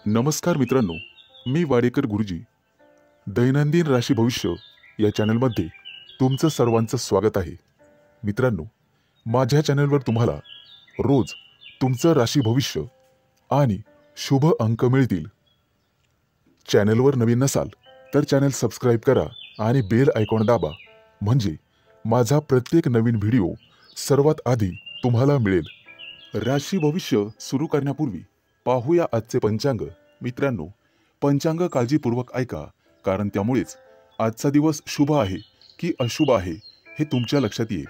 नमस्कार मित्रांनो, मी वाडेकर गुरुजी. दैनंदिन राशी भविष्य या चॅनलमध्ये तुमचं सर्वांचं स्वागत आहे. मित्रांनो, माझ्या चॅनलवर तुम्हाला रोज तुमचं राशी भविष्य आणि शुभ अंक मिळतील. चॅनलवर नवीन नसाल तर चॅनल सबस्क्राईब करा आणि बेल आयकॉन दाबा, म्हणजे माझा प्रत्येक नवीन व्हिडिओ सर्वात आधी तुम्हाला मिळेल. राशी भविष्य सुरू करण्यापूर्वी पाहूया आजचे पंचांग. मित्रांनो, पंचांग काळजीपूर्वक ऐका, कारण त्यामुळेच आजचा दिवस शुभ आहे की अशुभ आहे हे तुमच्या लक्षात येईल.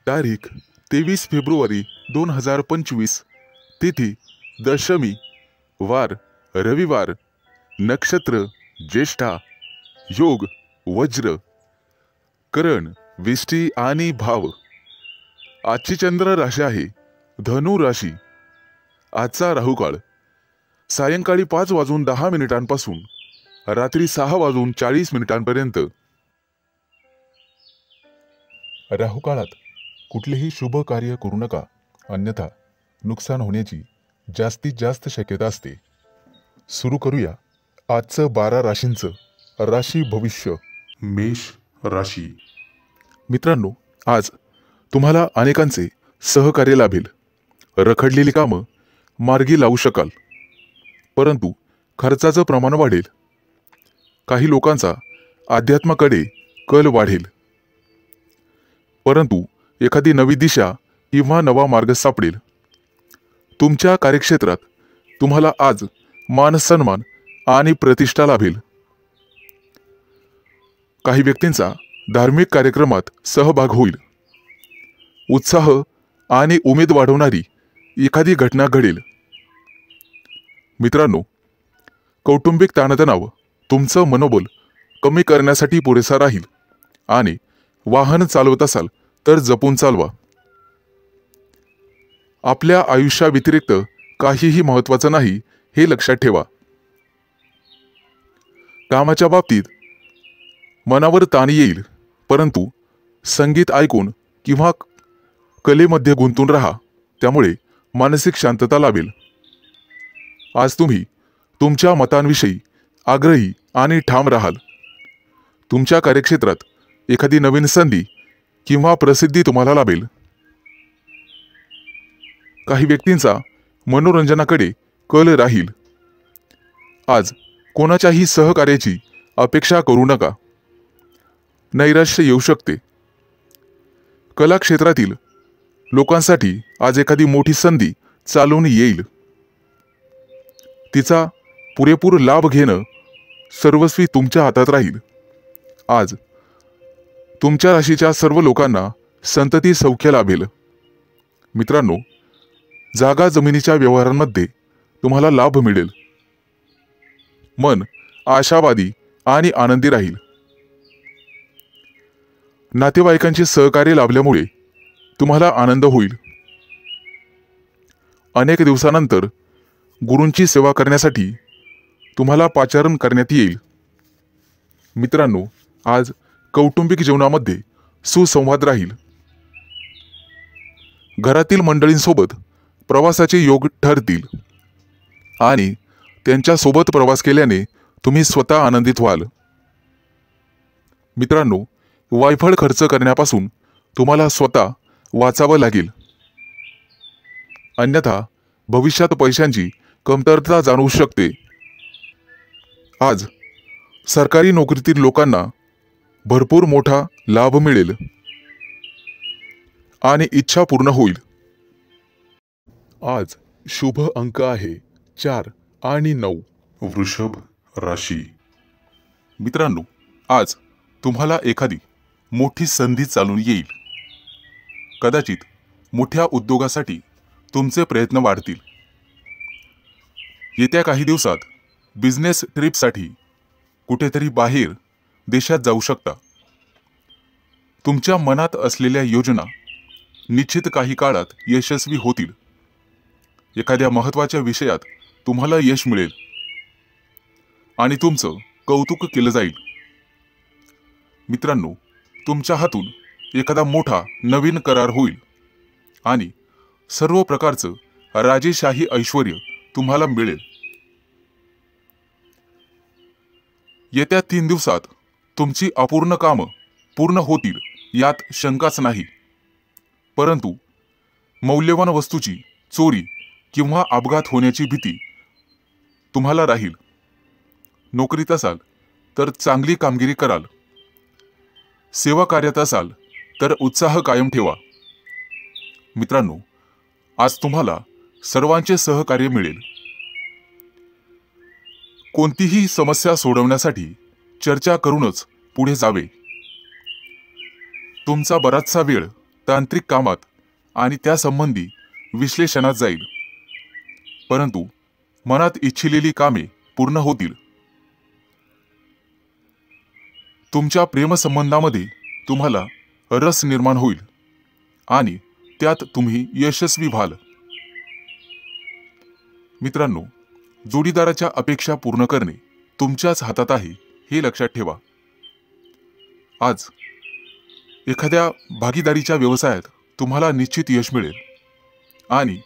तारीख 23 फेब्रुवारी 2025. तिथी दशमी, वार रविवार, नक्षत्र ज्येष्ठा, योग वज्र, करण विष्टी आणि भाव. आजची चंद्र राशी आहे धनु राशी. आजचा राहुकाळ सायंकाळी 5:10 रात्री 6:40 राहुकाळात कुठलेही शुभ कार्य करू नका, अन्यथा नुकसान होण्याची जास्तीत जास्त शक्यता असते. सुरू करूया आजचं 12 राशींचं राशी भविष्य. मेष राशी. मित्रांनो, आज तुम्हाला अनेकांचे सहकार्य लाभेल. रखडलेली कामं मार्गी लावू शकाल, परंतु खर्चाचं प्रमाण वाढेल. काही लोकांचा अध्यात्माकडे कल वाढेल, परंतु एखादी नवी दिशा किंवा नवा मार्ग सापडेल. तुमच्या कार्यक्षेत्रात तुम्हाला आज मान सन्मान आणि प्रतिष्ठा लाभेल. काही व्यक्तींचा धार्मिक कार्यक्रमात सहभाग होईल. उत्साह आणि उमेद वाढवणारी एखादी घटना घडेल. मित्रांनो, कौटुंबिक ताणतणाव तुमचं मनोबल कमी करण्यासाठी पुरेसा राहील आणि वाहन चालवत असाल तर जपून चालवा. आपल्या आयुष्याव्यतिरिक्त काहीही महत्त्वाचं नाही हे लक्षात ठेवा. कामाच्या बाबतीत मनावर ताण येईल, परंतु संगीत ऐकून किंवा कलेमध्ये गुंतून राहा, त्यामुळे मानसिक शांतता लाभेल. आज तुम्ही तुमच्या मतांविषयी आग्रही आणि ठाम राहाल. तुमच्या कार्यक्षेत्रात एखादी नवीन संधी किंवा प्रसिद्धी तुम्हाला लाभेल. काही व्यक्तींचा मनोरंजनाकडे कल राहील. आज कोणाच्याही सहकार्याची अपेक्षा करू नका, नैराश्य येऊ शकते. कला क्षेत्रातील लोकांसाठी आज एखादी मोठी संधी चालून येईल. तिचा पुरेपूर लाभ घेणं सर्वस्वी तुमच्या हातात राहील. आज तुमच्या राशीच्या सर्व लोकांना संतती सौख्य लाभेल. मित्रांनो, जागा जमिनीच्या व्यवहारांमध्ये तुम्हाला लाभ मिळेल. मन आशावादी आणि आनंदी राहील. नातेवाईकांचे सहकार्य लाभल्यामुळे तुम्हाला आनंद होईल. अनेक दिवसानंतर गुरूंची सेवा करण्यासाठी तुम्हाला पाचारण करण्यात येईल. मित्रांनो, आज कौटुंबिक जीवनामध्ये सुसंवाद राहील. घरातील मंडळींसोबत प्रवासाचे योग ठरतील आणि त्यांच्यासोबत प्रवास केल्याने तुम्ही स्वतः आनंदित व्हाल. मित्रांनो, वायफळ खर्च करण्यापासून तुम्हाला स्वतः वाचावं लागेल, अन्यथा भविष्यात पैशांची कमतरता जाणवू शकते. आज सरकारी नोकरीतील लोकांना भरपूर मोठा लाभ मिळेल आणि इच्छा पूर्ण होईल. आज शुभ अंक आहे 4 आणि 9. वृषभ राशी. मित्रांनो, आज तुम्हाला एखादी मोठी संधी चालून येईल. कदाचित मोठ्या उद्योगासाठी तुमचे प्रयत्न वाढतील. येत्या काही दिवसात बिझनेस ट्रिपसाठी कुठेतरी बाहेर देशात जाऊ शकता. तुमच्या मनात असलेल्या योजना निश्चित काही काळात यशस्वी होतील. एखाद्या महत्त्वाच्या विषयात तुम्हाला यश मिळेल आणि तुमचं कौतुक केलं जाईल. मित्रांनो, तुमच्या हातून एखादा मोठा नवीन करार होईल आणि सर्व प्रकारचं राजेशाही ऐश्वर्य तुम्हाला मिळेल. येत्या 3 दिवसात तुमची अपूर्ण कामं पूर्ण होतील यात शंकाच नाही. परंतु मौल्यवान वस्तूची चोरी किंवा अपघात होण्याची भीती तुम्हाला राहील. नोकरीत असाल तर चांगली कामगिरी कराल. सेवा कार्यात असाल तर उत्साह कायम ठेवा. मित्रांनो, आज तुम्हाला सर्वांचे सहकार्य मिळेल. कोणतीही समस्या सोडवण्यासाठी चर्चा करूनच पुढे जावे. तुमचा बराचसा वेळ तांत्रिक कामात आणि त्यासंबंधी विश्लेषणात जाईल. परंतु मनात इच्छिलेली कामे पूर्ण होतील. तुमच्या प्रेमसंबंधामध्ये तुम्हाला रस निर्माण होईल आणि त्यात तुम्ही यशस्वी व्हाल. मित्रांनो, जोडीदाराच्या अपेक्षा पूर्ण करणे तुमच्याच हातात आहे हे लक्षात ठेवा. आज एखाद्या भागीदारीच्या व्यवसायात तुम्हाला निश्चित यश मिळेल आणि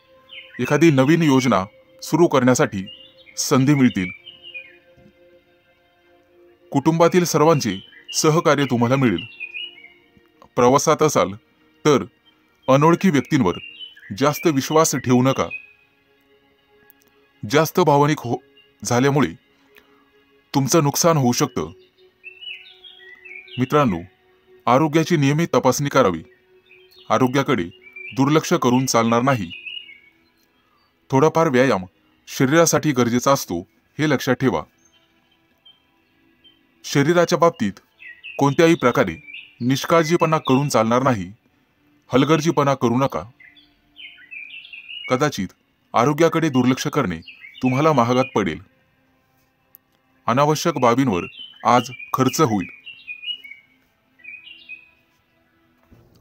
एखादी नवीन योजना सुरू करण्यासाठी संधी मिळतील. कुटुंबातील सर्वांचे सहकार्य तुम्हाला मिळेल. प्रवासात असाल तर अनोळखी व्यक्तींवर जास्त विश्वास ठेवू नका. जास्त भावनिक झाल्यामुळे तुमचं नुकसान होऊ शकतं. मित्रांनो, आरोग्याची नियमित तपासणी करावी. आरोग्याकडे दुर्लक्ष करून चालणार नाही. थोडाफार व्यायाम शरीरासाठी गरजेचा असतो हे लक्षात ठेवा. शरीराच्या बाबतीत कोणत्याही प्रकारे निष्काळजीपणा करून चालणार नाही. हलगर्जीपणा करू नका. कदाचित आरोग्याकडे दुर्लक्ष करणे तुम्हाला महागात पडेल. अनावश्यक बाबींवर आज खर्च होईल.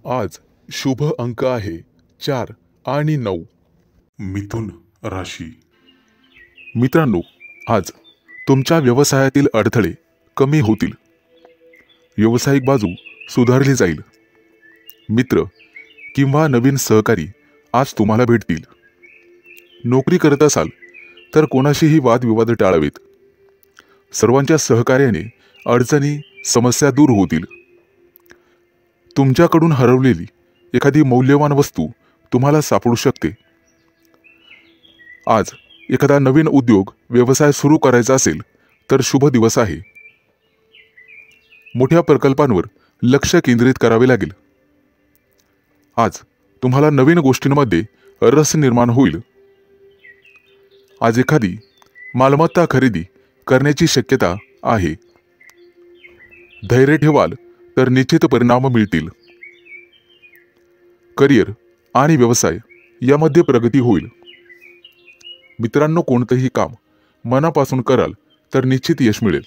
आज शुभ अंक आहे 4 आणि 9. मिथुन राशी. मित्रांनो, आज तुमच्या व्यवसायातील अडथळे कमी होतील. व्यावसायिक बाजू सुधारली जाईल. मित्र किंवा नवीन सहकारी आज तुम्हाला भेटतील. नोकरी करत असाल तर कोणाशीही वादविवाद टाळावेत. सर्वांच्या सहकार्याने अडचणी समस्या दूर होतील. तुमच्याकडून हरवलेली एखादी मौल्यवान वस्तू तुम्हाला सापडू शकते. आज एखादा नवीन उद्योग व्यवसाय सुरू करायचा असेल तर शुभ दिवस आहे. मोठ्या प्रकल्पांवर लक्ष केंद्रित करावे लागेल. आज तुम्हाला नवीन गोष्टींमध्ये रस निर्माण होईल. आज एखादी मालमत्ता खरेदी करण्याची शक्यता आहे. धैर्य ठेवाल तर निश्चित परिणाम मिळतील. करिअर आणि व्यवसाय यामध्ये प्रगती होईल. मित्रांनो, कोणतेही काम मनापासून कराल तर निश्चित यश मिळेल.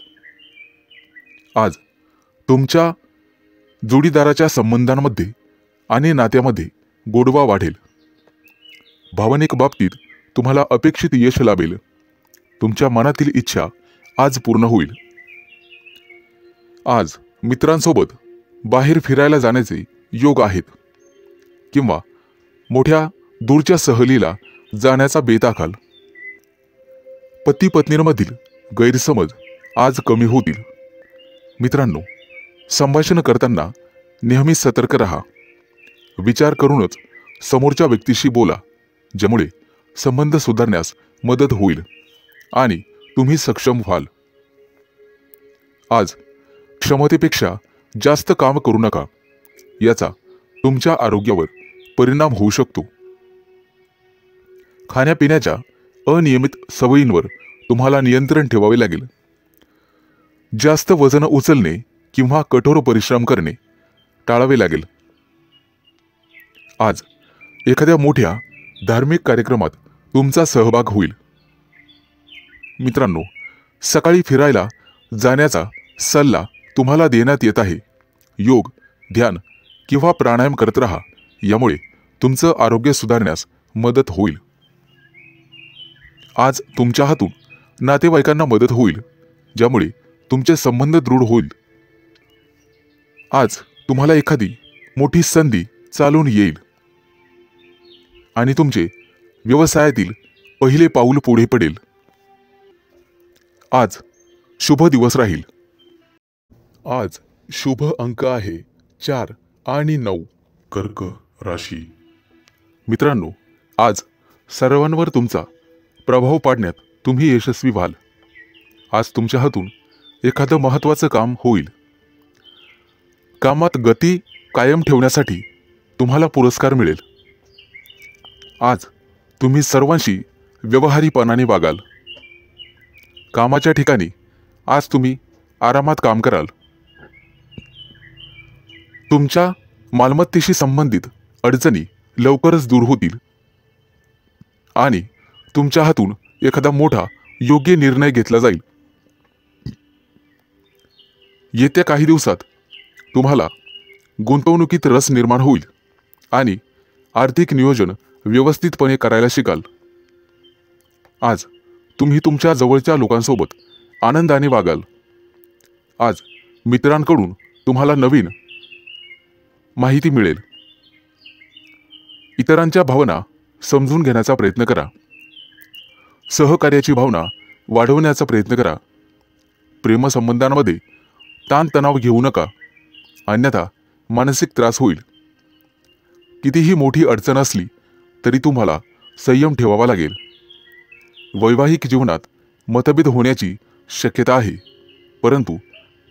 आज तुमच्या जोडीदाराच्या संबंधांमध्ये आणि नात्यामध्ये गोडवा वाढेल. भावनिक बाबतीत तुम्हाला अपेक्षित यश लाभेल. तुमच्या मनातील इच्छा आज पूर्ण होईल. आज मित्रांसोबत बाहेर फिरायला जाण्याचे योग आहेत किंवा मोठ्या दूरच्या सहलीला जाण्याचा बेत आखाल. पती पत्नींमधील गैरसमज आज कमी होतील. मित्रांनो, संभाषण करताना नेहमी सतर्क राहा. विचार करूनच समोरच्या व्यक्तीशी बोला, ज्यामुळे संबंध सुधारण्यास मदत होईल आणि तुम्ही सक्षम व्हाल. आज क्षमतेपेक्षा जास्त काम करू नका. याचा तुमच्या आरोग्यावर परिणाम होऊ शकतो. खाण्यापिण्याच्या अनियमित सवयींवर तुम्हाला नियंत्रण ठेवावे लागेल. जास्त वजन उचलणे किंवा कठोर परिश्रम करणे टाळावे लागेल. आज एखाद्या मोठ्या धार्मिक कार्यक्रमात तुमचा सहभाग होईल. मित्रांनो, सकाळी फिरायला जाण्याचा सल्ला तुम्हाला देण्यात येत आहे. योग, ध्यान किंवा प्राणायाम करत राहा. यामुळे तुमचं आरोग्य सुधारण्यास मदत होईल. आज तुमच्या हातून नातेवाईकांना मदत होईल, ज्यामुळे तुमचे संबंध दृढ होईल. आज तुम्हाला एखादी मोठी संधी चालून येईल आणि तुमचे व्यवसायातील पहिले पाऊल पुढे पडेल. आज शुभ दिवस राहील. आज शुभ अंक आहे 4 आणि 9. कर्क राशी. मित्रांनो, आज सर्वांवर तुमचा प्रभाव पाडण्यात तुम्ही यशस्वी व्हाल. आज तुमच्या हातून एखादं महत्त्वाचं काम होईल. कामात गती कायम ठेवण्यासाठी तुम्हाला पुरस्कार मिळेल. आज तुम्ही सर्वांशी व्यवहारीपणाने वागाल. कामाच्या ठिकाणी आज तुम्ही आरामात काम कराल. तुमच्या मालमत्तेशी संबंधित अडचणी लवकरच दूर होतील आणि तुमच्या हातून एखादा मोठा योग्य निर्णय घेतला जाईल. येत्या काही दिवसात तुम्हाला गुंतवणुकीत रस निर्माण होईल आणि आर्थिक नियोजन व्यवस्थितपणे करायला शिकाल. आज तुम्ही तुमच्या जवळच्या लोकांसोबत आनंदाने वागाल. आज मित्रांकडून तुम्हाला नवीन माहिती मिळेल. इतरांच्या भावना समजून घेण्याचा प्रयत्न करा. सहकार्याची भावना वाढवण्याचा प्रयत्न करा. प्रेमसंबंधांमध्ये ताणतणाव घेऊ नका, अन्यथा मानसिक त्रास होईल. कितीही मोठी अडचण असली तरी तुम्हाला संयम ठेवावा लागेल. वैवाहिक जीवनात मतभेद होण्याची शक्यता आहे, परंतु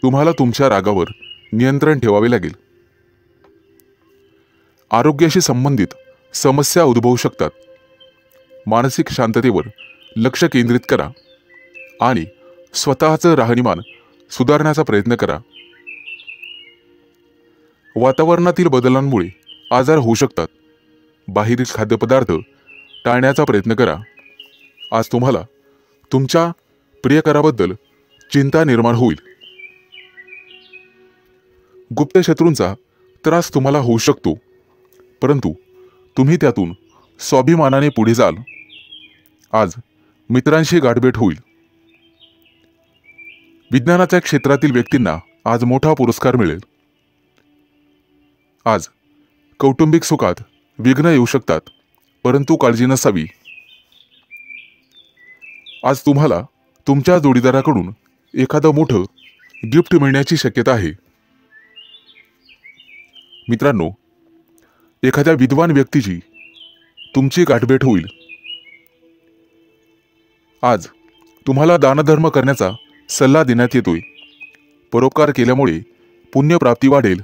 तुम्हाला तुमच्या रागावर नियंत्रण ठेवावे लागेल. आरोग्याशी संबंधित समस्या उद्भवू शकतात. मानसिक शांततेवर लक्ष केंद्रित करा आणि स्वतःचं राहणीमान सुधारण्याचा प्रयत्न करा. वातावरणातील बदलांमुळे आजार होऊ शकतात. बाहेरील खाद्यपदार्थ टाळण्याचा प्रयत्न करा. आज तुम्हाला तुमच्या प्रियकराबद्दल चिंता निर्माण होईल. गुप्त शत्रूंचा त्रास तुम्हाला होऊ शकतो, परंतु तुम्ही त्यातून स्वाभिमानाने पुढे जाल. आज मित्रांशी गाठभेट होईल. विज्ञानाच्या क्षेत्रातील व्यक्तींना आज मोठा पुरस्कार मिळेल. आज कौटुंबिक सुखात विघ्न येऊ शकतात, परंतु काळजी नसावी. आज तुम्हाला तुमच्या जोडीदाराकडून एखादं मोठं गिफ्ट मिळण्याची शक्यता आहे. मित्रांनो, एखाद्या विद्वान व्यक्तीची तुमची गाठभेट होईल. आज तुम्हाला दानधर्म करण्याचा सल्ला देण्यात येतोय. परोपकार केल्यामुळे पुण्यप्राप्ती वाढेल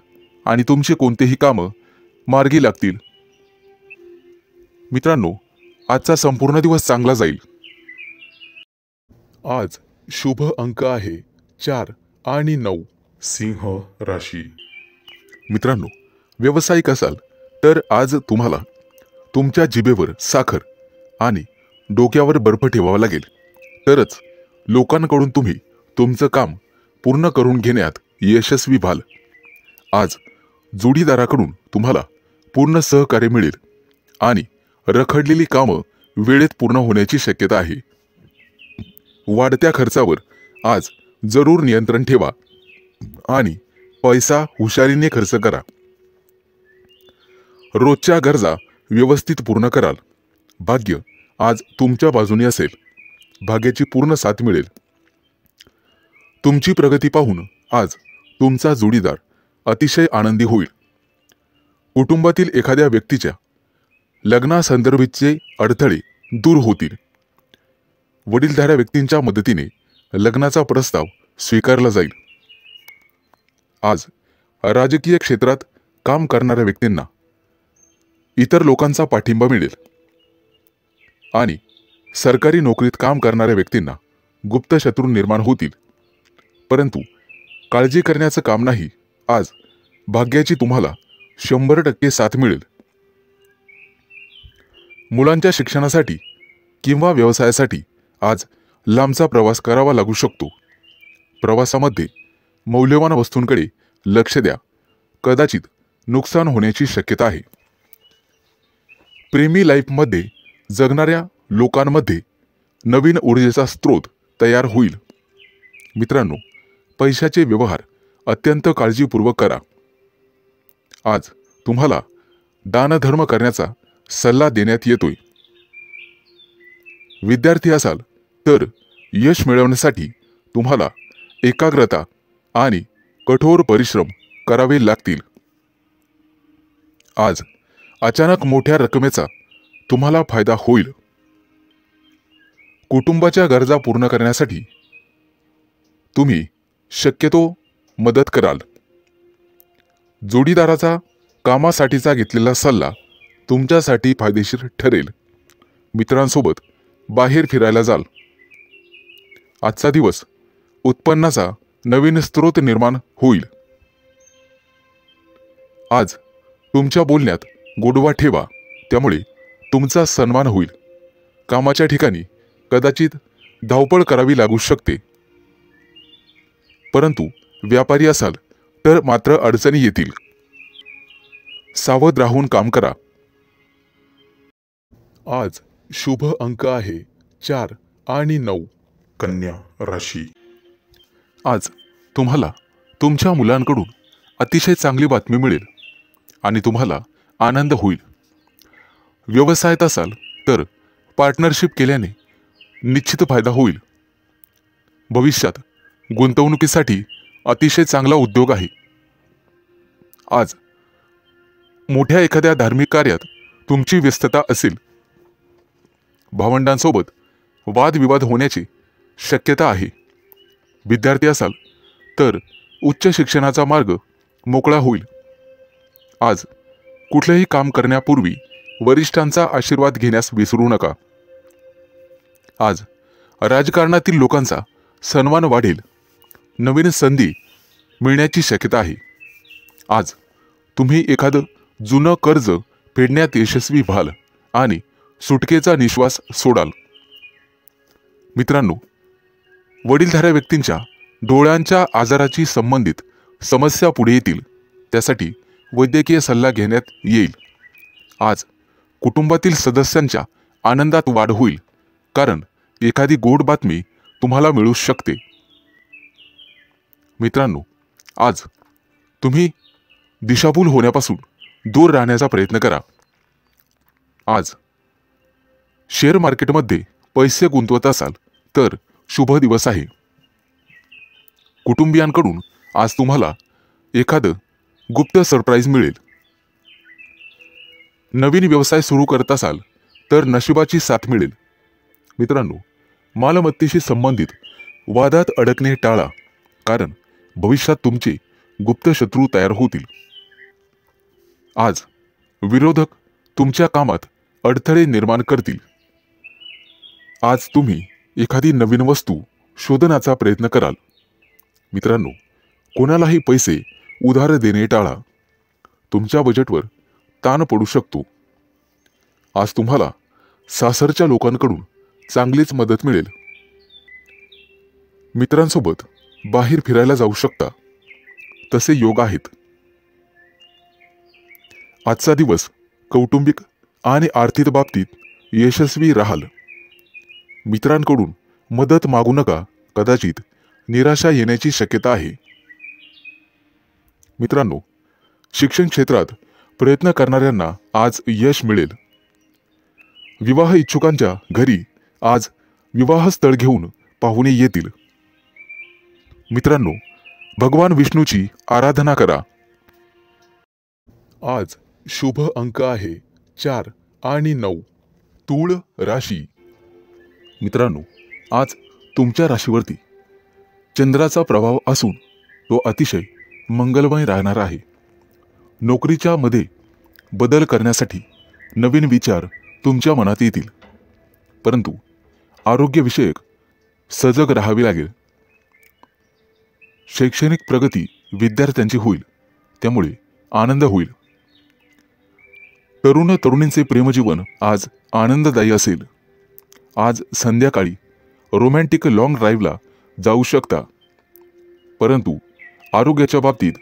आणि तुमची कोणतेही कामं मार्गी लागतील. मित्रांनो, आजचा संपूर्ण दिवस चांगला जाईल. आज शुभ अंक आहे 4 आणि 9. सिंह राशी. मित्रांनो, व्यावसायिक असाल तर आज तुम्हाला तुमच्या जिभेवर साखर आणि डोक्यावर बर्फ ठेवावा लागेल, तरच लोकांकडून तुम्ही तुमचं काम पूर्ण करून घेण्यात यशस्वी व्हाल. आज जोडीदाराकडून तुम्हाला पूर्ण सहकार्य मिळेल आणि रखडलेली कामं वेळेत पूर्ण होण्याची शक्यता आहे. वाढत्या खर्चावर आज जरूर नियंत्रण ठेवा आणि पैसा हुशारीने खर्च करा. रोजच्या गरजा व्यवस्थित पूर्ण कराल. भाग्य आज तुमच्या बाजूने असेल. भाग्याची पूर्ण साथ मिळेल. तुमची प्रगती पाहून आज तुमचा जोडीदार अतिशय आनंदी होईल. कुटुंबातील एखाद्या व्यक्तीच्या लग्नासंदर्भाचे अडथळे दूर होतील. वडीलधाऱ्या व्यक्तींच्या मदतीने लग्नाचा प्रस्ताव स्वीकारला जाईल. आज राजकीय क्षेत्रात काम करणाऱ्या व्यक्तींना इतर लोकांचा पाठिंबा मिळेल आणि सरकारी नोकरीत काम करणाऱ्या व्यक्तींना गुप्त शत्रू निर्माण होतील, परंतु काळजी करण्याचं काम नाही. आज भाग्याची तुम्हाला 100% साथ मिळेल. मुलांच्या शिक्षणासाठी किंवा व्यवसायासाठी आज लांबचा प्रवास करावा लागू शकतो. प्रवासामध्ये मौल्यवान वस्तूंकडे लक्ष द्या. कदाचित नुकसान होण्याची शक्यता आहे. प्रेमी लाईफमध्ये जगणाऱ्या लोकांमध्ये नवीन ऊर्जेचा स्रोत तयार होईल. मित्रांनो, पैशाचे व्यवहार अत्यंत काळजीपूर्वक करा. आज तुम्हाला दानधर्म करण्याचा सल्ला देण्यात येतोय. विद्यार्थी असाल तर यश मिळवण्यासाठी तुम्हाला एकाग्रता आणि कठोर परिश्रम करावे लागतील। आज अचानक मोठ्या रकमेचा तुम्हाला फायदा होईल। कुटुंबाच्या गरजा पूर्ण करण्यासाठी तुम्ही शक्यतो मदत कराल। जोडीदाराचा कामासाठीचा घेतलेला सल्ला तुमच्यासाठी फायदेशीर ठरेल। मित्रांसोबत बाहेर फिरायला जाल। आजचा दिवस उत्पन्नाचा नवीन स्रोत निर्माण होईल। आज तुमच्या बोलण्यात गोडवा ठेवा, त्यामुळे तुमचा सन्मान होईल। कामाच्या ठिकाणी कदाचित धावपळ करावी लागू शकते, परंतु व्यापारी असाल तर मात्र अडचणी येतील। सावध राहून काम करा। आज शुभ अंक आहे 4 आणि 9। कन्या राशी। आज तुम्हाला तुमच्या मुलांकडून अतिशय चांगली बातमी मिळेल आणि तुम्हाला आनंद होईल। व्यवसायात असाल तर पार्टनरशिप केल्याने निश्चित फायदा होईल। भविष्यात गुंतवणुकीसाठी अतिशय चांगला उद्योग आहे। आज मोठ्या एखाद्या धार्मिक कार्यात तुमची व्यस्तता असेल। भावंडांसोबत वादविवाद होण्याची शक्यता आहे। विद्यार्थी असाल तर उच्च शिक्षणाचा मार्ग मोकळा होईल। आज कुठलेही काम करण्यापूर्वी वरिष्ठांचा आशीर्वाद घेण्यास विसरू नका। आज राजकारणातील लोकांचा सन्मान वाढेल। नवीन संधी मिळण्याची शक्यता आहे। आज तुम्ही एखादं जुनं कर्ज फेडण्यात यशस्वी व्हाल आणि सुटकेचा निश्वास सोडाल। मित्रांनो, वडीलधाऱ्या व्यक्तींच्या डोळ्यांच्या आजाराची संबंधित समस्या पुढे येतील, त्यासाठी वैद्यकीय सल्ला घेण्यात येईल। आज कुटुंबातील सदस्यांच्या आनंदात वाढ होईल, कारण एखादी गोड बातमी तुम्हाला मिळू शकते। मित्रांनो, आज तुम्ही दिशाभूल होण्यापासून दूर राहण्याचा प्रयत्न करा। आज शेअर मार्केटमध्ये पैसे गुंतवत असाल तर शुभ दिवस आहे। कुटुंबियांकडून आज तुम्हाला एखादं गुप्त सरप्राईज मिळेल। नवीन व्यवसाय सुरू करत असाल तर नशिबाची साथ मिळेल। मित्रांनो, मालमत्तेशी संबंधित वादात अडकणे टाळा, कारण भविष्यात तुमचे गुप्त शत्रू तयार होतील। आज विरोधक तुमच्या कामात अडथळे निर्माण करतील। आज तुम्ही एखादी नवीन वस्तू शोधण्याचा प्रयत्न कराल। मित्रांनो, कोणालाही पैसे उधार देणे टाळा, तुमच्या बजेटवर ताण पडू शकतो। आज तुम्हाला सासरच्या लोकांकडून चांगलीच मदत मिळेल। मित्रांसोबत बाहेर फिरायला जाऊ शकता, तसे योग आहेत। आजचा दिवस कौटुंबिक आणि आर्थिक बाबतीत यशस्वी राहाल। मित्रांकडून मदत मागू नका, कदाचित निराशा येण्याची शक्यता आहे। मित्रांनो, शिक्षण क्षेत्रात प्रयत्न करणाऱ्यांना आज यश मिळेल। विवाह इच्छुकांच्या घरी आज विवाहस्थळ घेऊन पाहुणे येतील। मित्रांनो, भगवान विष्णूची आराधना करा। आज शुभ अंक आहे 4 आणि 9। तूळ राशी। मित्रांनो, आज तुमच्या राशीवरती चंद्राचा प्रभाव असून तो अतिशय मंगलमय राहणार आहे। नोकरीच्या मध्ये बदल करण्यासाठी नवीन विचार तुमच्या मनात येतील, परंतु आरोग्यविषयक सजग राहावे लागेल। शैक्षणिक प्रगती विद्यार्थ्यांची होईल, त्यामुळे आनंद होईल। तरुण तरुणींचे प्रेमजीवन आज आनंददायी असेल। आज संध्याकाळी रोमॅन्टिक लॉंग ड्राईव्हला जाऊ शकता, परंतु आरोग्याच्या बाबतीत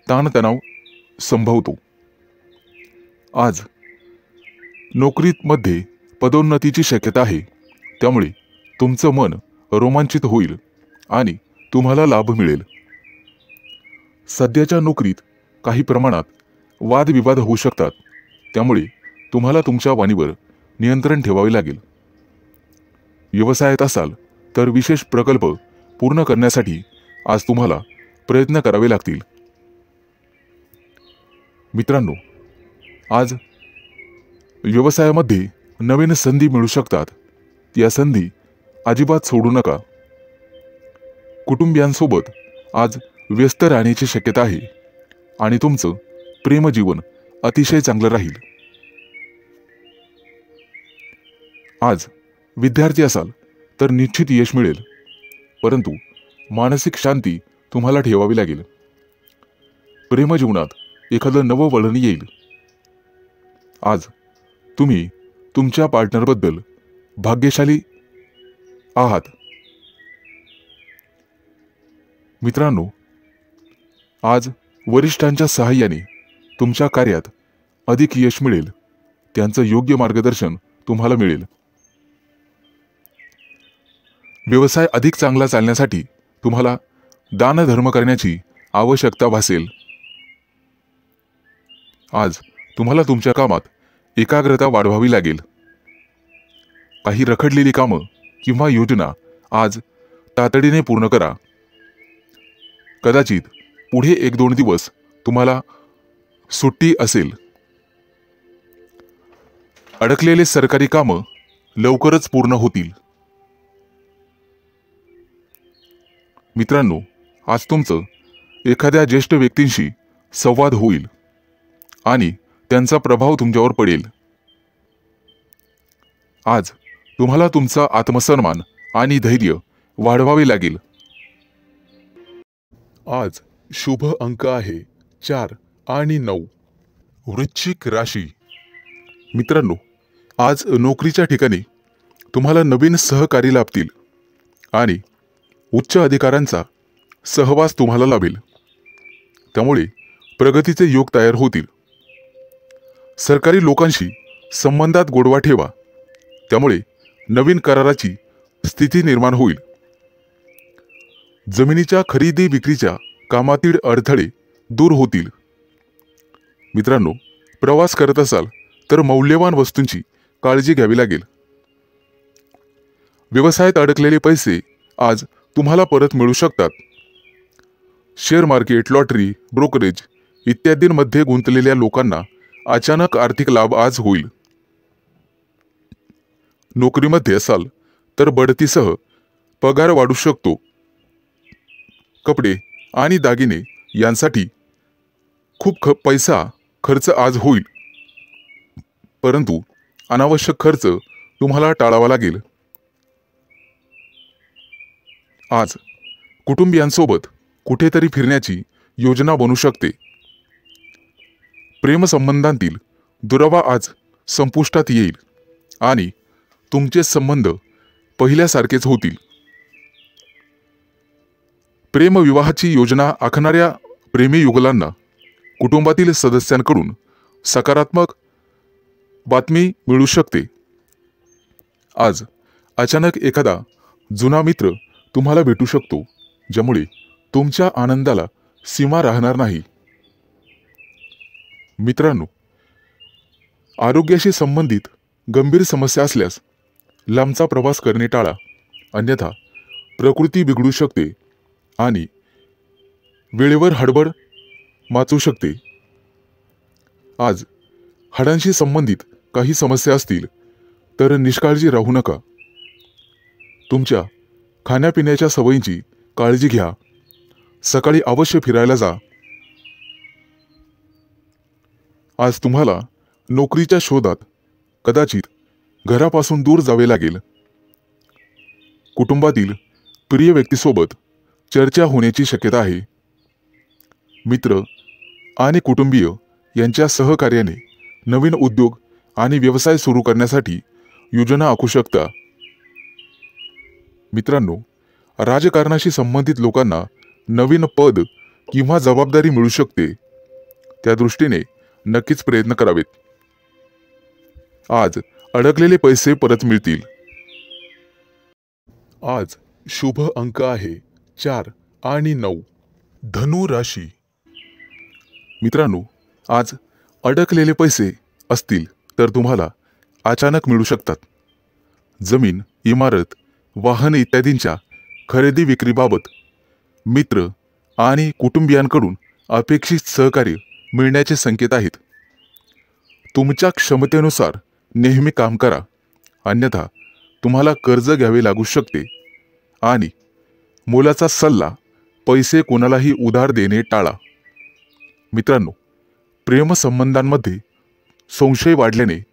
ताणतणाव संभवतो। आज नोकरीमध्ये पदोन्नतीची शक्यता आहे, त्यामुळे तुमचं मन रोमांचित होईल आणि तुम्हाला लाभ मिळेल। सध्याच्या नोकरीत काही प्रमाणात वादविवाद होऊ शकतात, त्यामुळे तुम्हाला तुमच्या वाणीवर नियंत्रण ठेवावे लागेल। व्यवसायात असाल तर विशेष प्रकल्प पूर्ण करण्यासाठी आज तुम्हाला प्रयत्न करावे लागतील. मित्रांनो, आज व्यवसायामध्ये नवीन संधी मिळू शकतात. या संधी अजिबात सोडू नका. कुटुंबियांसोबत आज व्यस्त राहण्याची शक्यता आहे आणि तुमचं प्रेमजीवन अतिशय चांगलं राहील. आज विद्यार्थी असाल तर निश्चित यश मिळेल, परंतु मानसिक शांती तुम्हाला ठेवावी लागेल. प्रेमजीवनात एखादं नवं वळण येईल. आज तुम्ही तुमच्या पार्टनरबद्दल भाग्यशाली आहात. मित्रांनो, आज वरिष्ठांच्या सहाय्याने तुमच्या कार्यात अधिक यश मिळेल. त्यांचं योग्य मार्गदर्शन तुम्हाला मिळेल. व्यवसाय अधिक चांगला चालण्यासाठी तुम्हाला दानधर्म करण्याची आवश्यकता भासेल. आज तुम्हाला तुमच्या कामात एकाग्रता वाढवावी लागेल. काही रखडलेली कामं किंवा योजना आज तातडीने पूर्ण करा. कदाचित पुढे 1-2 दिवस तुम्हाला सुट्टी असेल. अडकलेले सरकारी कामं लवकरच पूर्ण होतील. मित्रांनो, आज तुमचं एखाद्या ज्येष्ठ व्यक्तींशी संवाद होईल आणि त्यांचा प्रभाव तुमच्यावर पडेल. आज तुम्हाला तुमचा आत्मसन्मान आणि धैर्य वाढवावे लागेल. आज शुभ अंक आहे 4 आणि 9. वृश्चिक राशी. मित्रांनो, आज नोकरीच्या ठिकाणी तुम्हाला नवीन सहकारी लाभतील आणि उच्च अधिकाऱ्यांचा सहवास तुम्हाला लाभेल. त्यामुळे प्रगतीचे योग तयार होतील. सरकारी लोकांशी संबंधात गोडवा ठेवा. त्यामुळे नवीन कराराची स्थिती निर्माण होईल. जमिनीच्या खरेदी विक्रीच्या कामातील अडथळे दूर होतील. मित्रांनो, प्रवास करत असाल तर मौल्यवान वस्तूंची काळजी घ्यावी लागेल. व्यवसायात अडकलेले पैसे आज तुम्हाला परत मिळू शकतात. शेअर मार्केट, लॉटरी, ब्रोकरेज इत्यादींमध्ये गुंतलेल्या लोकांना अचानक आर्थिक लाभ आज होईल. नोकरीमध्ये असाल तर बढतीसह पगार वाढू शकतो. कपडे आणि दागिने यांसाठी खूप पैसा खर्च आज होईल, परंतु अनावश्यक खर्च तुम्हाला टाळावा लागेल. आज कुटुंबियांसोबत कुठेतरी फिरण्याची योजना बनू शकते. प्रेमसंबंधांतील दुरावा आज संपुष्टात येईल आणि तुमचे संबंध पहिल्यासारखेच होतील. प्रेमविवाहाची योजना आखणाऱ्या प्रेमीयुगलांना कुटुंबातील सदस्यांकडून सकारात्मक बातमी मिळू शकते. आज अचानक एखादा जुना मित्र तुम्हाला भेटू शकतो, ज्यामुळे तुमच्या आनंदाला सीमा राहणार नाही. मित्रांनो, आरोग्याशी संबंधित गंभीर समस्या असल्यास लांबचा प्रवास करणे टाळा, अन्यथा प्रकृती बिघडू शकते आणि वेळेवर हडबड माचू शकते. आज हाडांशी संबंधित काही समस्या असतील तर निष्काळजी राहू नका. तुमच्या खाण्यापिण्याच्या सवयींची काळजी घ्या. सकाळी अवश्य फिरायला जा. आज तुम्हाला नोकरीच्या शोधात कदाचित घरापासून दूर जावे लागेल. कुटुंबातील प्रिय व्यक्तीसोबत चर्चा होण्याची शक्यता आहे. मित्र आणि कुटुंबीय यांच्या सहकार्याने नवीन उद्योग आणि व्यवसाय सुरू करण्यासाठी योजना आखू शकता. मित्रांनो, राजकारणाशी संबंधित लोकांना नवीन पद किंवा जबाबदारी मिळू शकते. त्या दृष्टीने नक्कीच प्रयत्न करावेत. आज अडकलेले पैसे परत मिळतील. आज शुभ अंक आहे 4 आणि 9. धनु राशी. मित्रांनो, आज अडकलेले पैसे असतील तर तुम्हाला अचानक मिळू शकतात. जमीन, इमारत वाहन इत्यादींच्या खरेदी विक्रीबाबत मित्र आणि कुटुंबियांकडून अपेक्षित सहकार्य मिळण्याचे संकेत आहेत. तुमच्या क्षमतेनुसार नेहमी काम करा, अन्यथा तुम्हाला कर्ज घ्यावे लागू शकते. आणि मोलाचा सल्ला, पैसे कोणालाही उधार देणे टाळा. मित्रांनो, प्रेमसंबंधांमध्ये संशय वाढल्याने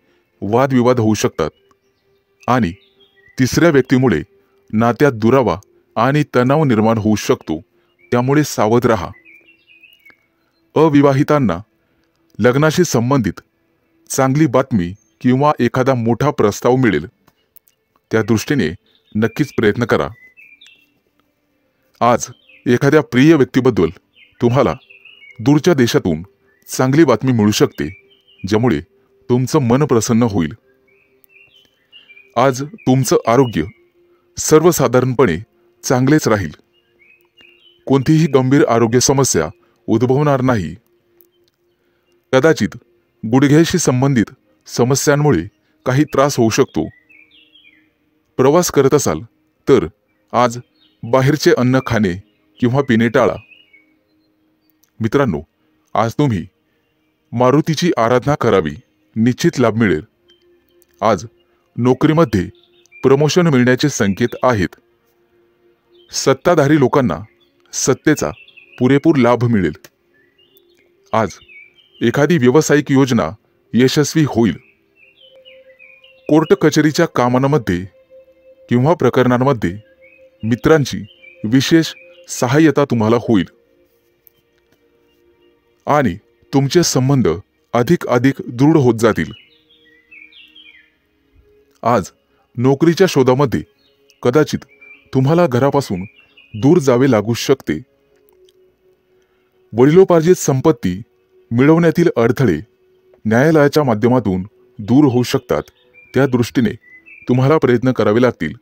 वादविवाद होऊ शकतात आणि तिसऱ्या व्यक्तीमुळे नात्यात दुरावा आणि तणाव निर्माण होऊ शकतो. त्यामुळे सावध राहा. अविवाहितांना लग्नाशी संबंधित चांगली बातमी किंवा एखादा मोठा प्रस्ताव मिळेल. त्या दृष्टीने नक्कीच प्रयत्न करा. आज एखाद्या प्रिय व्यक्तीबद्दल तुम्हाला दूरच्या देशातून चांगली बातमी मिळू शकते, ज्यामुळे तुमचं मन प्रसन्न होईल. आज तुमचं आरोग्य सर्वसाधारणपणे चांगलेच राहील. कोणतीही गंभीर आरोग्य समस्या उद्भवणार नाही. कदाचित गुडघ्याशी संबंधित समस्यांमुळे काही त्रास होऊ शकतो. प्रवास करत असाल तर आज बाहेरचे अन्न खाणे किंवा पिणे टाळा. मित्रांनो, आज तुम्ही मारुतीची आराधना करावी, निश्चित लाभ मिळेल. आज नोकरीमध्ये प्रमोशन मिळण्याचे संकेत आहेत. सत्ताधारी लोकांना सत्तेचा पुरेपूर लाभ मिळेल. आज एखादी व्यावसायिक योजना यशस्वी होईल. कोर्ट कचेरीच्या कामांमध्ये किंवा प्रकरणांमध्ये मित्रांची विशेष सहाय्यता तुम्हाला होईल आणि तुमचे संबंध अधिक दृढ होत जातील. आज नोकरीच्या शोधामध्ये कदाचित तुम्हाला घरापासून दूर जावे लागू शकते. वडिलोपार्जित संपत्ती मिळवण्यातील अडथळे न्यायालयाच्या माध्यमातून दूर होऊ शकतात. त्या दृष्टीने तुम्हाला प्रयत्न करावे लागतील.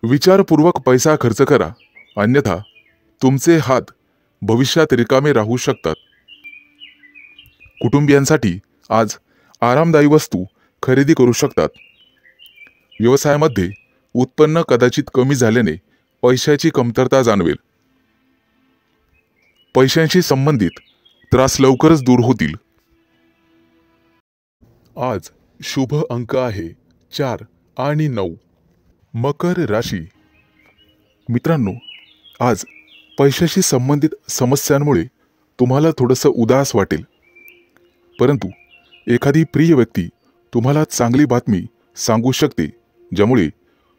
विचारपूर्वक पैसा खर्च करा, अन्यथा तुमचे हात भविष्यात रिकामे राहू शकतात. कुटुंबियांसाठी आज आरामदायी वस्तू खरेदी करू शकतात. व्यवसायामध्ये उत्पन्न कदाचित कमी झाल्याने पैशाची कमतरता जाणवेल. पैशांशी संबंधित त्रास लवकरच दूर होतील. आज शुभ अंक आहे 4 आणि 9. मकर राशी. मित्रांनो, आज पैशाशी संबंधित समस्यांमुळे तुम्हाला थोडंसं उदास वाटेल, परंतु एखादी प्रिय व्यक्ती तुम्हाला चांगली बातमी सांगू शकते, ज्यामुळे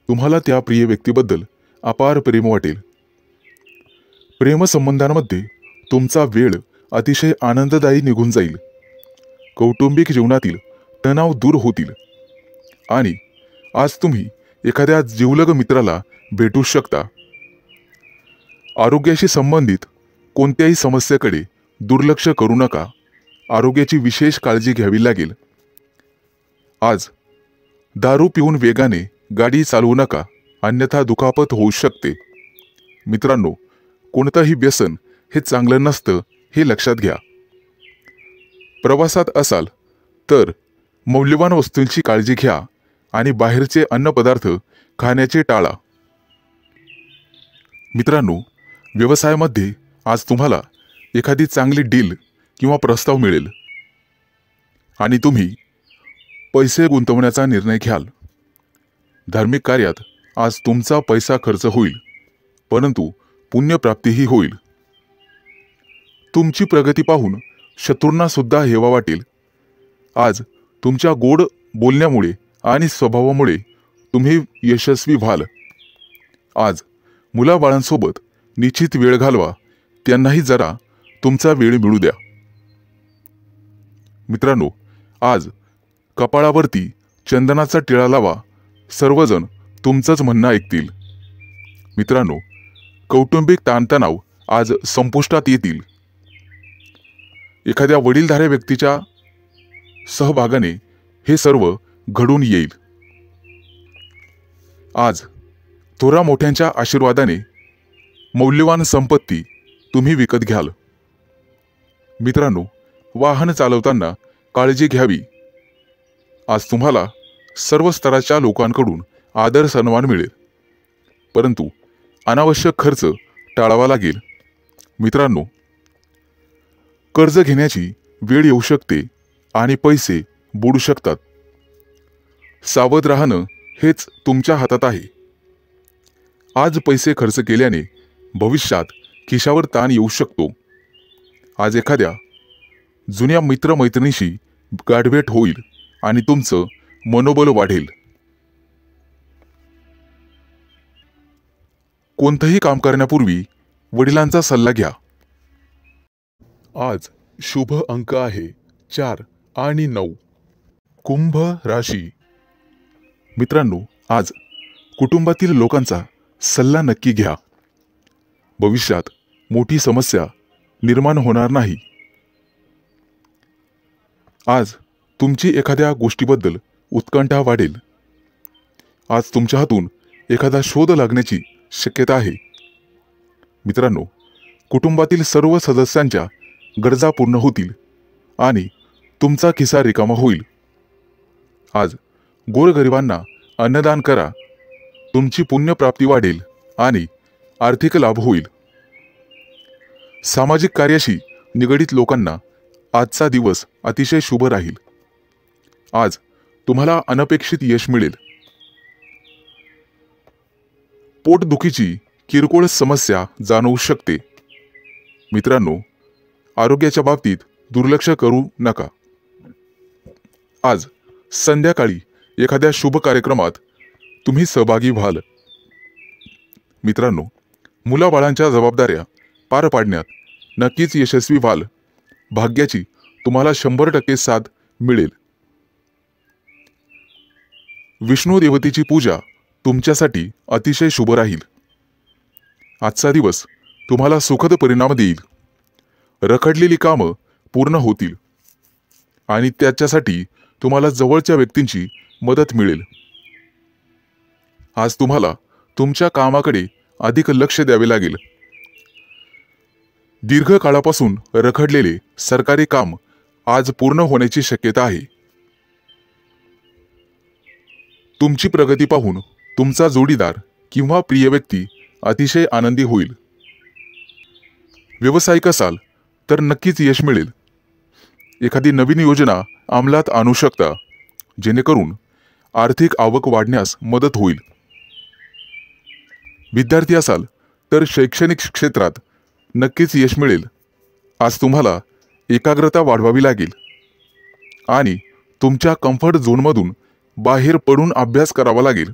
तुम्हाला त्या प्रिय व्यक्तीबद्दल अपार प्रेम वाटेल. प्रेमसंबंधांमध्ये तुमचा वेळ अतिशय आनंददायी निघून जाईल. कौटुंबिक जीवनातील तणाव दूर होतील आणि आज तुम्ही एखाद्या जिवलग मित्राला भेटू शकता. आरोग्याशी संबंधित कोणत्याही समस्येकडे दुर्लक्ष करू नका. आरोग्याची विशेष काळजी घ्यावी लागेल. आज दारू पिऊन वेगाने गाडी चालवू नका, अन्यथा दुखापत होऊ शकते. मित्रांनो, कोणतंही व्यसन हे चांगलं नसतं, हे लक्षात घ्या. प्रवासात असाल तर मौल्यवान वस्तूंची काळजी घ्या आणि बाहेरचे अन्नपदार्थ खाण्याचे टाळा. मित्रांनो, व्यवसायामध्ये आज तुम्हाला एखादी चांगली डील किंवा प्रस्ताव मिळेल आणि तुम्ही पैसे गुंतवण्याचा निर्णय घ्याल. धार्मिक कार्यात आज तुमचा पैसा खर्च होईल, परंतु पुण्यप्राप्तीही होईल. तुमची प्रगती पाहून शत्रूंना सुद्धा हेवा वाटेल. आज तुमच्या गोड बोलण्यामुळे आणि स्वभावामुळे तुम्ही यशस्वी व्हाल. आज मुलाबाळांसोबत निश्चित वेळ घालवा, त्यांनाही जरा तुमचा वेळ मिळू द्या. मित्रांनो, आज कपाळावरती चंदनाचा टिळा लावा, सर्वजण तुमचंच म्हणणं ऐकतील. मित्रांनो, कौटुंबिक ताणतणाव आज संपुष्टात येतील. एखाद्या वडीलधाऱ्या व्यक्तीच्या सहभागाने हे सर्व घडून येईल. आज थोरा मोठ्यांच्या आशीर्वादाने मौल्यवान संपत्ती तुम्ही विकत घ्याल. मित्रांनो, वाहन चालवताना काळजी घ्यावी. आज तुम्हाला सर्व स्तराच्या लोकांकडून आदर सन्मान मिळेल, परंतु अनावश्यक खर्च टाळावा लागेल. मित्रांनो, कर्ज घेण्याची वेळ येऊ शकते आणि पैसे बुडू शकतात. सावध राहणं हेच तुमच्या हातात आहे. आज पैसे खर्च केल्याने भविष्यात खिशावर ताण येऊ शकतो. आज एखाद्या जुन्या मित्रमैत्रिणीशी गाठभेट होईल आणि तुमचं मनोबल वाढेल. कोणतंही काम करण्यापूर्वी वडिलांचा सल्ला घ्या. आज शुभ अंक आहे 4 आणि 9. कुंभ राशी. मित्रांनो, आज कुटुंबातील लोकांचा सल्ला नक्की घ्या. भविष्यात मोठी समस्या निर्माण होणार नाही. आज तुमची एखाद्या गोष्टीबद्दल उत्कंठा वाढेल. आज तुमच्या हातून एखादा शोध लागण्याची शक्यता आहे. मित्रांनो, कुटुंबातील सर्व सदस्यांच्या गरजा पूर्ण होतील आणि तुमचा खिसा रिकामा होईल. आज गोरगरिबांना अन्नदान करा. तुमची पुण्यप्राप्ती वाढेल आणि आर्थिक लाभ होईल. सामाजिक कार्याशी निगडित लोकांना आजचा दिवस अतिशय शुभ राहील. आज तुम्हाला अनपेक्षित यश मिळेल. पोटदुखीची किरकोळ समस्या जाणवू शकते. मित्रांनो, आरोग्याच्या बाबतीत दुर्लक्ष करू नका. आज संध्याकाळी एखाद्या शुभ कार्यक्रमात तुम्ही सहभागी व्हाल. मित्रांनो, मुलाबाळांच्या जबाबदाऱ्या पार पाडण्यात नक्कीच यशस्वी व्हाल. भाग्याची तुम्हाला 100% साथ मिळेल. विष्णू देवतेची पूजा तुमच्यासाठी अतिशय शुभ राहील. आजचा दिवस तुम्हाला सुखद परिणाम देईल. रखडलेली कामं पूर्ण होतील आणि त्याच्यासाठी तुम्हाला जवळच्या व्यक्तींची मदत मिळेल. आज तुम्हाला तुमच्या कामाकडे अधिक लक्ष द्यावे लागेल. दीर्घकाळापासून रखडलेले सरकारी काम आज पूर्ण होण्याची शक्यता आहे. तुमची प्रगती पाहून तुमचा जोडीदार किंवा प्रिय व्यक्ती अतिशय आनंदी होईल. व्यावसायिक असाल तर नक्कीच यश मिळेल. एखादी नवीन योजना अंमलात आणू शकता, जेणेकरून आर्थिक आवक वाढण्यास मदत होईल. विद्यार्थी असाल तर शैक्षणिक क्षेत्रात नक्कीच यश मिळेल. आज तुम्हाला एकाग्रता वाढवावी लागेल आणि तुमच्या कम्फर्ट झोनमधून बाहेर पडून अभ्यास करावा लागेल.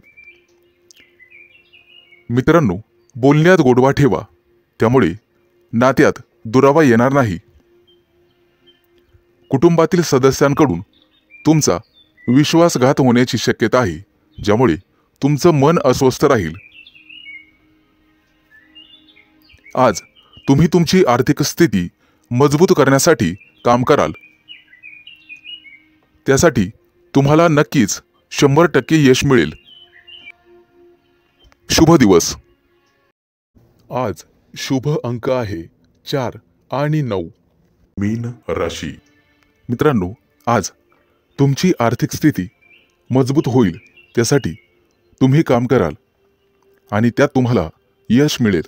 मित्रांनो, बोलण्यात गोडवा ठेवा, त्यामुळे नात्यात दुरावा येणार नाही. कुटुंबातील सदस्यांकडून तुमचा विश्वासघात होण्याची शक्यता आहे, ज्यामुळे तुमचं मन अस्वस्थ राहील. आज तुम्ही तुमची आर्थिक स्थिती मजबूत करण्यासाठी काम कराल. त्यासाठी तुम्हाला नक्कीच 100% यश मिळेल. शुभ दिवस. आज शुभ अंक आहे 4 आणि 9. मीन राशी. मित्रांनो, आज तुमची आर्थिक स्थिती मजबूत होईल. त्यासाठी तुम्ही काम कराल आणि त्यात तुम्हाला यश मिळेल.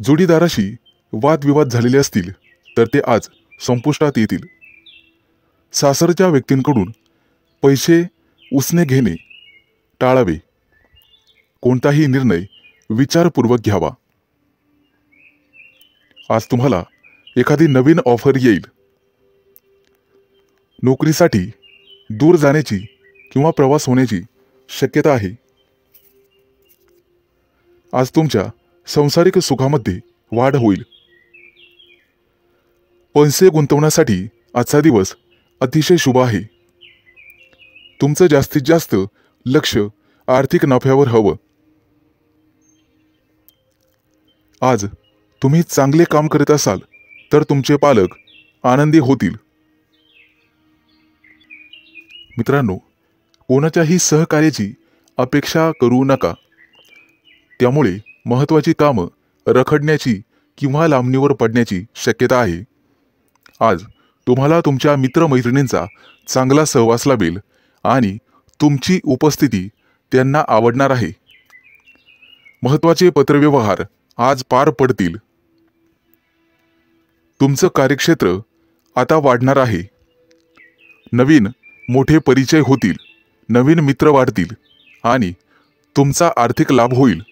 जोडीदाराशी वादविवाद झालेले असतील तर ते आज संपुष्टात येतील. सासरच्या व्यक्तींकडून पैसे उसने घेणे टाळावे. कोणताही निर्णय विचारपूर्वक घ्यावा. आज तुम्हाला एखादी नवीन ऑफर येईल. नोकरीसाठी दूर जाण्याची किंवा प्रवास होण्याची शक्यता आहे. आज तुमच्या सांसारिक सुखामध्ये वाढ होईल. पैसे गुंतवण्यासाठी आजचा दिवस अतिशय शुभ आहे. तुमचं जास्तीत जास्त लक्ष आर्थिक नफ्यावर हवं. आज तुम्ही चांगले काम करत असाल तर तुमचे पालक आनंदी होतील. मित्रांनो, कोणाच्याही सहकार्याची अपेक्षा करू नका. त्यामुळे महत्त्वाची कामं रखडण्याची किंवा लांबणीवर पडण्याची शक्यता आहे. आज तुम्हाला तुमच्या मित्रमैत्रिणींचा चांगला सहवास लाभेल आणि तुमची उपस्थिती त्यांना आवडणार आहे. महत्त्वाचे पत्रव्यवहार आज पार पडतील. तुमचं कार्यक्षेत्र आता वाढणार आहे. नवीन मोठे परिचय होतील, नवीन मित्र वाढतील आणि तुमचा आर्थिक लाभ होईल.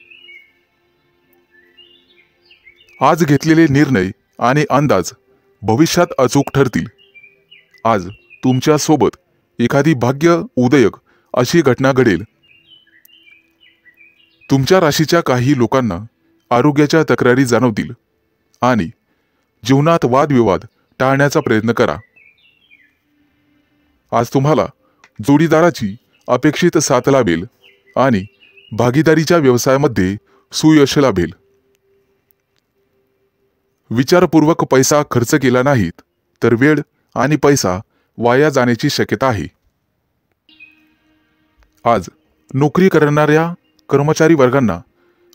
आज घेतलेले निर्णय आणि अंदाज भविष्यात अचूक ठरतील. आज तुमच्या सोबत एखादी भाग्य उदयक अशी घटना घडेल. तुमच्या राशीच्या काही लोकांना आरोग्याच्या तक्रारी जाणवतील आणि जीवनात वादविवाद टाळण्याचा प्रयत्न करा. आज तुम्हाला जोडीदाराची अपेक्षित साथ लाभेल आणि भागीदारीच्या व्यवसायामध्ये सुयश लाभेल. विचारपूर्वक पैसा खर्च केला नाहीत तर वेळ आणि पैसा वाया जाण्याची शक्यता आहे. आज नोकरी करणाऱ्या कर्मचारी वर्गांना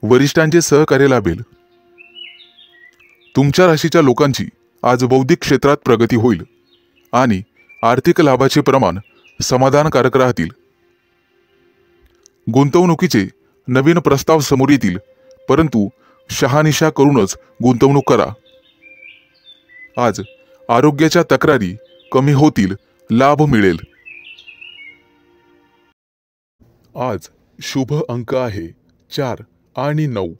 वरिष्ठांचे सहकार्य लाभेल. तुमच्या राशीच्या लोकांची आज बौद्धिक क्षेत्रात प्रगती होईल आणि आर्थिक लाभाचे प्रमाण समाधानकारक राहतील. गुंतवणुकीचे नवीन प्रस्ताव समोर येतील, परंतु शहानिशा करूनच गुंतवणूक करा. आज आरोग्याच्या तक्रारी कमी होतील, लाभ मिळेल. आज शुभ अंक आहे 4 आणि 9.